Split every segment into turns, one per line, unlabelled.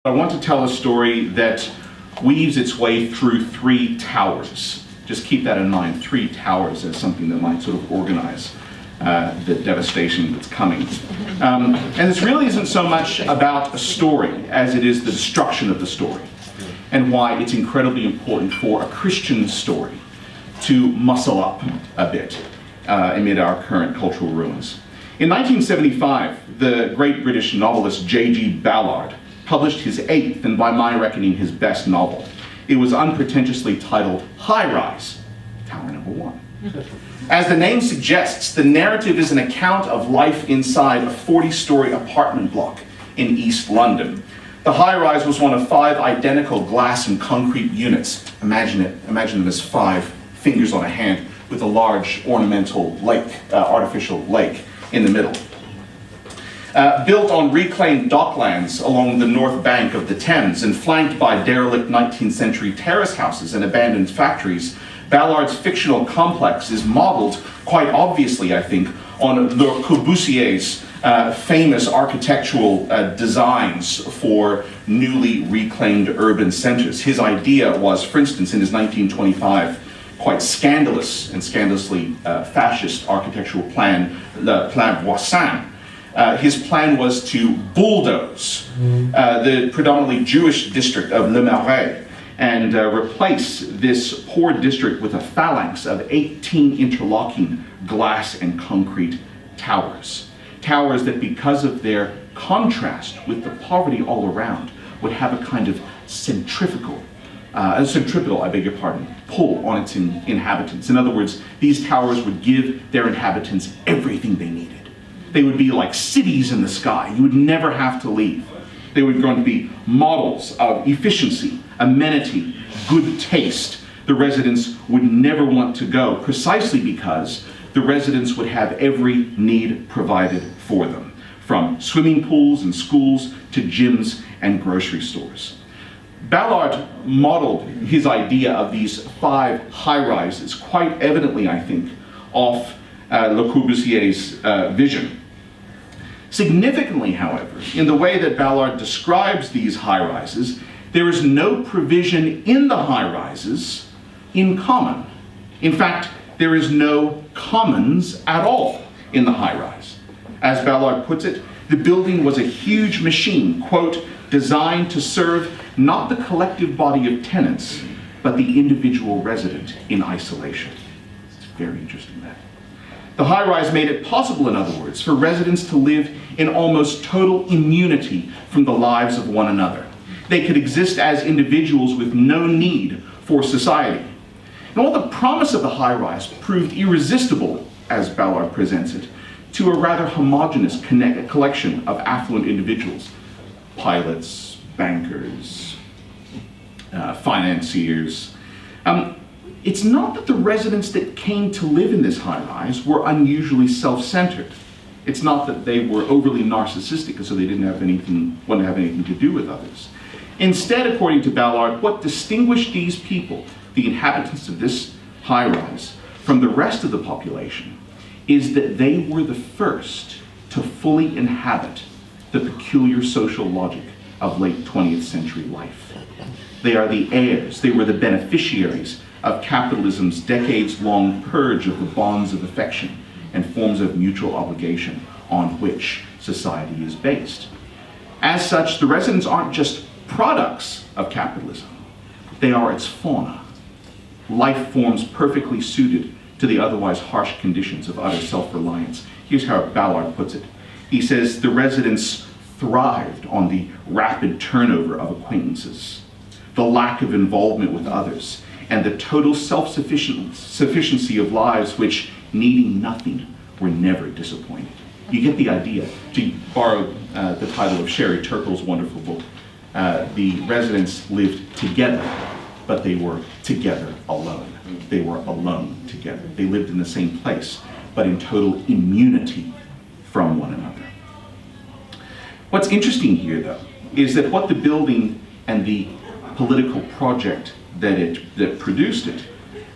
I want to tell a story that weaves its way through three towers. Just keep that in mind, three towers as something that might sort of organize the devastation that's coming. And this really isn't so much about a story as it is the destruction of the story, and why it's incredibly important for a Christian story to muscle up a bit amid our current cultural ruins. In 1975, the great British novelist J.G. Ballard published his eighth, and by my reckoning, his best novel. It was unpretentiously titled High Rise, Tower Number One. As the name suggests, the narrative is an account of life inside a 40-story apartment block in East London. The high-rise was one of 5 identical glass and concrete units. Imagine them as 5 fingers on a hand with a large ornamental lake, artificial lake in the middle. Built on reclaimed docklands along the north bank of the Thames and flanked by derelict 19th century terrace houses and abandoned factories, Ballard's fictional complex is modeled, quite obviously I think, on Le Corbusier's famous architectural designs for newly reclaimed urban centers. His idea was, for instance, in his 1925 quite scandalous and scandalously fascist architectural plan, Le Plan Voisin. His plan was to bulldoze the predominantly Jewish district of Le Marais and replace this poor district with a phalanx of 18 interlocking glass and concrete towers. Towers that, because of their contrast with the poverty all around, would have a kind of centrifugal, pull on its inhabitants. In other words, these towers would give their inhabitants everything they needed. They would be like cities in the sky. You would never have to leave. They were going to be models of efficiency, amenity, good taste. The residents would never want to go, precisely because the residents would have every need provided for them, from swimming pools and schools to gyms and grocery stores. Ballard modeled his idea of these 5 high-rises quite evidently, I think, off Le Corbusier's vision. Significantly, however, in the way that Ballard describes these high-rises, there is no provision in the high-rises in common. In fact, there is no commons at all in the high-rise. As Ballard puts it, the building was a huge machine, quote, designed to serve not the collective body of tenants, but the individual resident in isolation. It's very interesting, that. The high-rise made it possible, in other words, for residents to live in almost total immunity from the lives of one another. They could exist as individuals with no need for society. And while the promise of the high-rise proved irresistible, as Ballard presents it, to a rather homogeneous collection of affluent individuals, pilots, bankers, financiers, it's not that the residents that came to live in this high-rise were unusually self-centered. It's not that they were overly narcissistic, and so they didn't have anything to do with others. Instead, according to Ballard, what distinguished these people, the inhabitants of this high-rise, from the rest of the population is that they were the first to fully inhabit the peculiar social logic of late 20th century life. They are the heirs, they were the beneficiaries of capitalism's decades-long purge of the bonds of affection and forms of mutual obligation on which society is based. As such, the residents aren't just products of capitalism, they are its fauna, life forms perfectly suited to the otherwise harsh conditions of utter self-reliance. Here's how Ballard puts it. He says, the residents thrived on the rapid turnover of acquaintances, the lack of involvement with others, and the total self-sufficiency of lives which, needing nothing, were never disappointed. You get the idea. To borrow the title of Sherry Turkle's wonderful book, the residents lived together, but they were together alone. They were alone together. They lived in the same place, but in total immunity from one another. What's interesting here, though, is that what the building and the political project that produced it,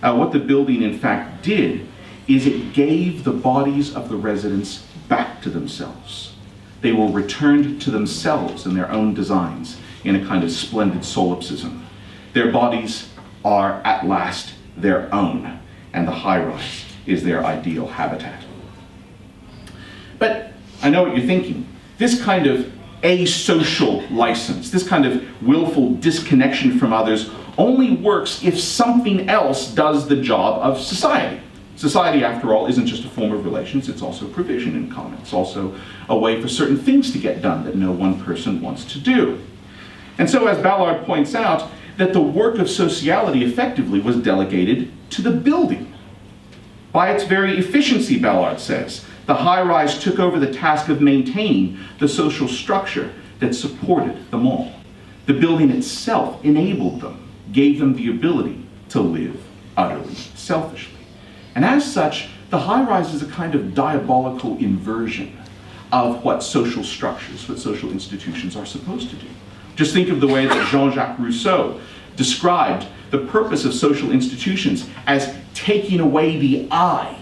what the building in fact did is it gave the bodies of the residents back to themselves. They were returned to themselves and their own designs, in a kind of splendid solipsism. Their bodies are at last their own, and the high-rise is their ideal habitat. But I know what you're thinking. This kind of asocial license, this kind of willful disconnection from others, only works if something else does the job of society. Society, after all, isn't just a form of relations, it's also provision in common. It's also a way for certain things to get done that no one person wants to do. And so, as Ballard points out, that the work of sociality effectively was delegated to the building. By its very efficiency, Ballard says, the high-rise took over the task of maintaining the social structure that supported them all. The building itself enabled them, gave them the ability to live utterly selfishly. And as such, the high-rise is a kind of diabolical inversion of what social structures, what social institutions are supposed to do. Just think of the way that Jean-Jacques Rousseau described the purpose of social institutions as taking away the I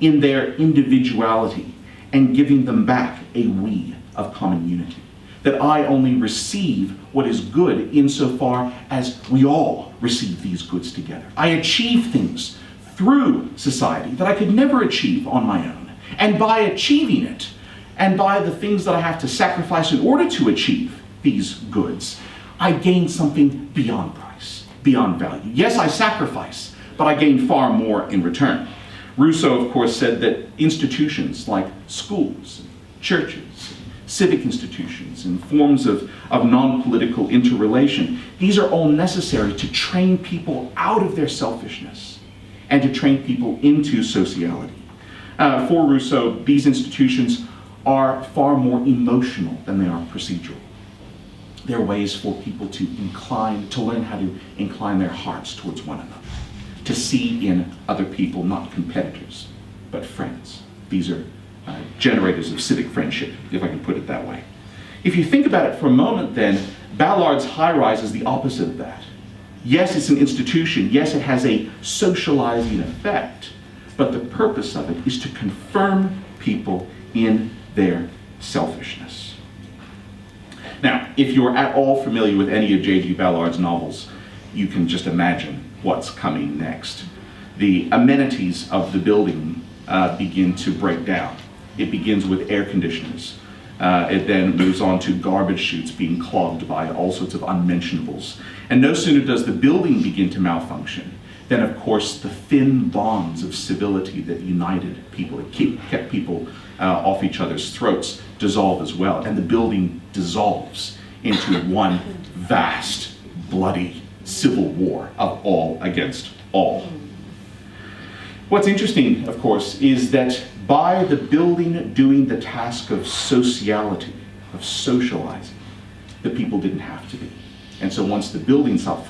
in their individuality and giving them back a we of common unity. That I only receive what is good insofar as we all receive these goods together. I achieve things through society that I could never achieve on my own. And by achieving it, and by the things that I have to sacrifice in order to achieve these goods, I gain something beyond price, beyond value. Yes, I sacrifice, but I gain far more in return. Rousseau, of course, said that institutions like schools, churches, civic institutions, and forms of non-political interrelation, these are all necessary to train people out of their selfishness and to train people into sociality. For Rousseau, these institutions are far more emotional than they are procedural. They're ways for people to learn how to incline their hearts towards one another, to see in other people not competitors, but friends. These are generators of civic friendship, if I can put it that way. If you think about it for a moment then, Ballard's high-rise is the opposite of that. Yes, it's an institution. Yes, it has a socializing effect, but the purpose of it is to confirm people in their selfishness. Now, if you're at all familiar with any of J.G. Ballard's novels, you can just imagine what's coming next. The amenities of the building begin to break down. It begins with air conditioners. It then moves on to garbage chutes being clogged by all sorts of unmentionables. And no sooner does the building begin to malfunction than, of course, the thin bonds of civility that united people, that kept people off each other's throats, dissolve as well. And the building dissolves into one vast, bloody civil war of all against all. What's interesting, of course, is that by the building doing the task of sociality, of socializing, the people didn't have to be. And so once the building stopped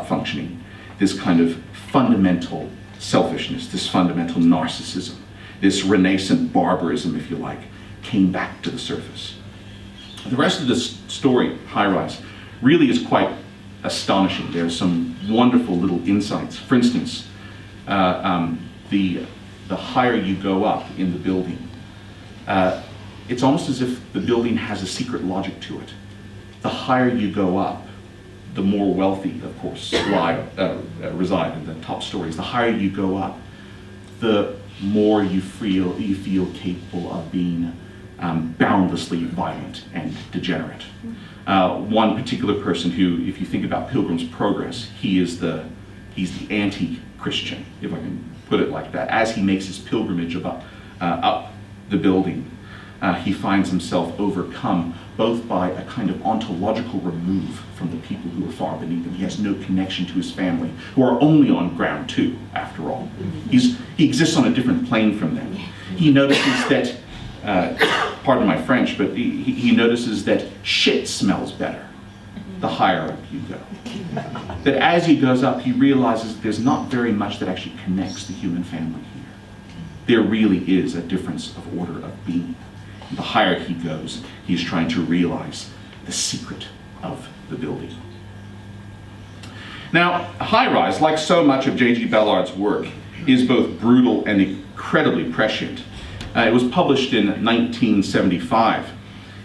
functioning, this kind of fundamental selfishness, this fundamental narcissism, this renascent barbarism, if you like, came back to the surface. The rest of this story, High-Rise, really is quite astonishing. There are some wonderful little insights. For instance, the higher you go up in the building, it's almost as if the building has a secret logic to it. The higher you go up, the more wealthy, of course, reside in the top stories. The higher you go up, the more you feel capable of being boundlessly violent and degenerate. One particular person who, if you think about Pilgrim's Progress, he's the anti-Christian, if I can put it like that. As he makes his pilgrimage up the building, he finds himself overcome both by a kind of ontological remove from the people who are far beneath him. He has no connection to his family, who are only on ground two, after all. He exists on a different plane from them. He notices that, pardon my French, but he notices that shit smells better the higher up you go. That as he goes up, he realizes that there's not very much that actually connects the human family here. There really is a difference of order of being. The higher he goes, he's trying to realize the secret of the building. Now, High-Rise, like so much of J.G. Ballard's work, is both brutal and incredibly prescient. It was published in 1975.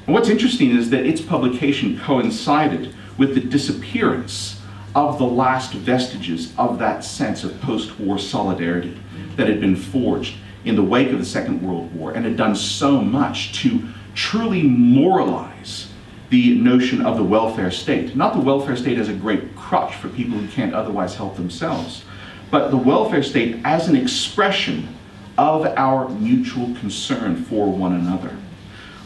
And what's interesting is that its publication coincided with the disappearance of the last vestiges of that sense of post-war solidarity that had been forged in the wake of the Second World War and had done so much to truly moralize the notion of the welfare state. Not the welfare state as a great crutch for people who can't otherwise help themselves, but the welfare state as an expression of our mutual concern for one another.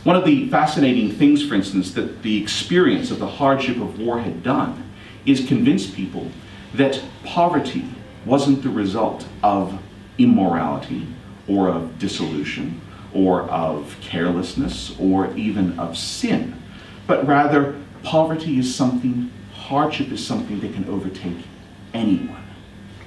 One of the fascinating things, for instance, that the experience of the hardship of war had done is convince people that poverty wasn't the result of immorality or of dissolution or of carelessness or even of sin, but rather poverty is something, hardship is something that can overtake anyone.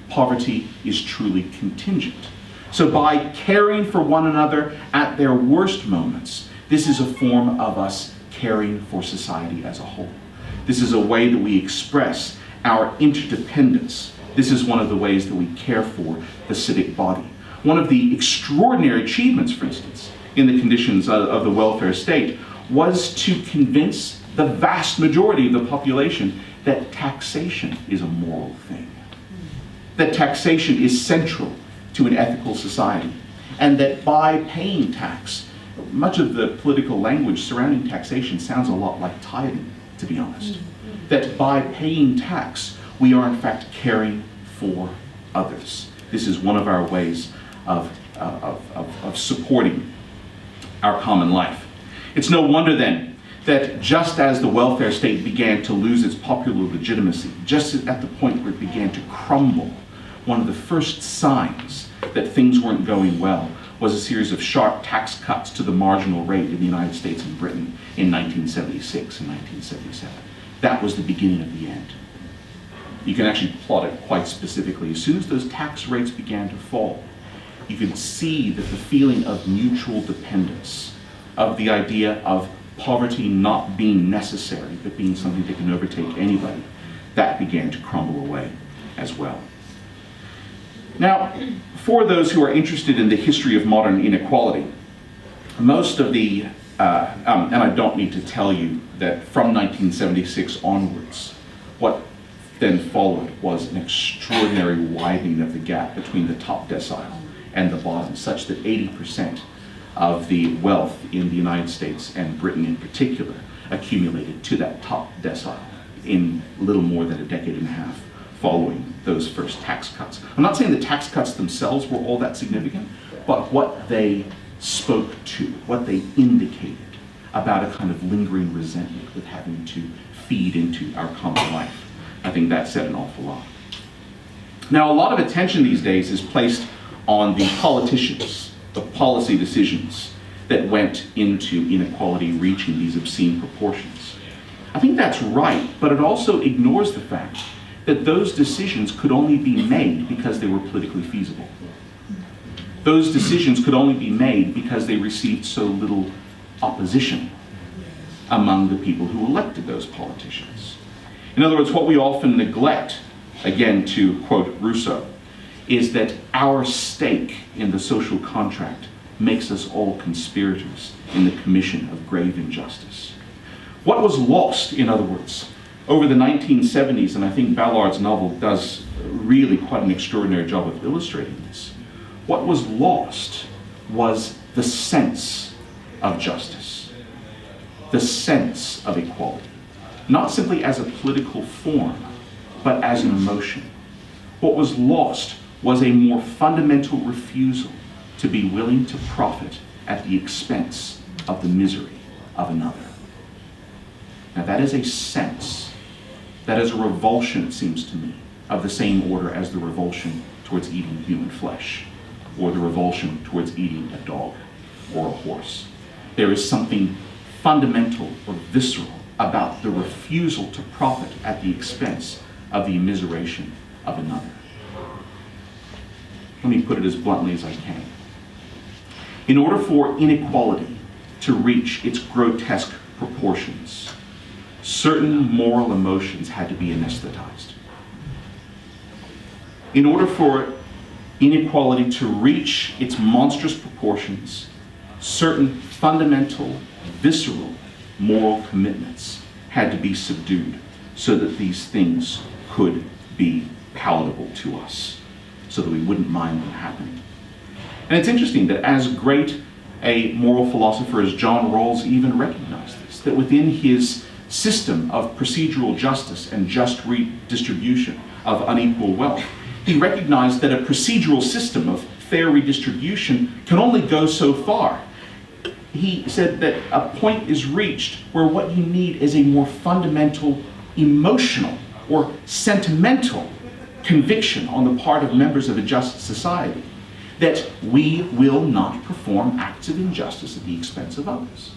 Poverty is truly contingent. So by caring for one another at their worst moments, this is a form of us caring for society as a whole. This is a way that we express our interdependence. This is one of the ways that we care for the civic body. One of the extraordinary achievements, for instance, in the conditions of the welfare state was to convince the vast majority of the population that taxation is a moral thing, that taxation is central to an ethical society, and that by paying tax, much of the political language surrounding taxation sounds a lot like tithing, to be honest, that by paying tax, we are in fact caring for others. This is one of our ways of supporting our common life. It's no wonder then that just as the welfare state began to lose its popular legitimacy, just at the point where it began to crumble, one of the first signs that things weren't going well was a series of sharp tax cuts to the marginal rate in the United States and Britain in 1976 and 1977. That was the beginning of the end. You can actually plot it quite specifically. As soon as those tax rates began to fall, you could see that the feeling of mutual dependence, of the idea of poverty not being necessary, but being something that can overtake anybody, that began to crumble away as well. Now, for those who are interested in the history of modern inequality, most of the, and I don't need to tell you that from 1976 onwards, what then followed was an extraordinary widening of the gap between the top decile and the bottom, such that 80% of the wealth in the United States and Britain in particular accumulated to that top decile in little more than a decade and a half following those first tax cuts. I'm not saying the tax cuts themselves were all that significant, but what they spoke to, what they indicated about a kind of lingering resentment with having to feed into our common life. I think that said an awful lot. Now, a lot of attention these days is placed on the politicians, the policy decisions that went into inequality reaching these obscene proportions. I think that's right, but it also ignores the fact that those decisions could only be made because they were politically feasible. Those decisions could only be made because they received so little opposition among the people who elected those politicians. In other words, what we often neglect, again to quote Rousseau, is that our stake in the social contract makes us all conspirators in the commission of grave injustice. What was lost, in other words, over the 1970s, and I think Ballard's novel does really quite an extraordinary job of illustrating this, what was lost was the sense of justice, the sense of equality, not simply as a political form, but as an emotion. What was lost was a more fundamental refusal to be willing to profit at the expense of the misery of another. Now that is a sense, that is a revulsion, it seems to me, of the same order as the revulsion towards eating human flesh, or the revulsion towards eating a dog or a horse. There is something fundamental or visceral about the refusal to profit at the expense of the immiseration of another. Let me put it as bluntly as I can. In order for inequality to reach its grotesque proportions, certain moral emotions had to be anesthetized. In order for inequality to reach its monstrous proportions, certain fundamental, visceral moral commitments had to be subdued so that these things could be palatable to us, so that we wouldn't mind them happening. And it's interesting that as great a moral philosopher as John Rawls even recognized this, that within his system of procedural justice and just redistribution of unequal wealth, he recognized that a procedural system of fair redistribution can only go so far. He said that a point is reached where what you need is a more fundamental emotional or sentimental conviction on the part of members of a just society that we will not perform acts of injustice at the expense of others.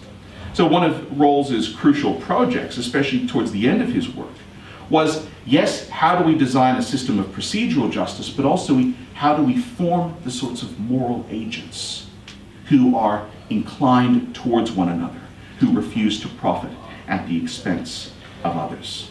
So one of Rawls's crucial projects, especially towards the end of his work, was, yes, how do we design a system of procedural justice, but also how do we form the sorts of moral agents who are inclined towards one another, who refuse to profit at the expense of others.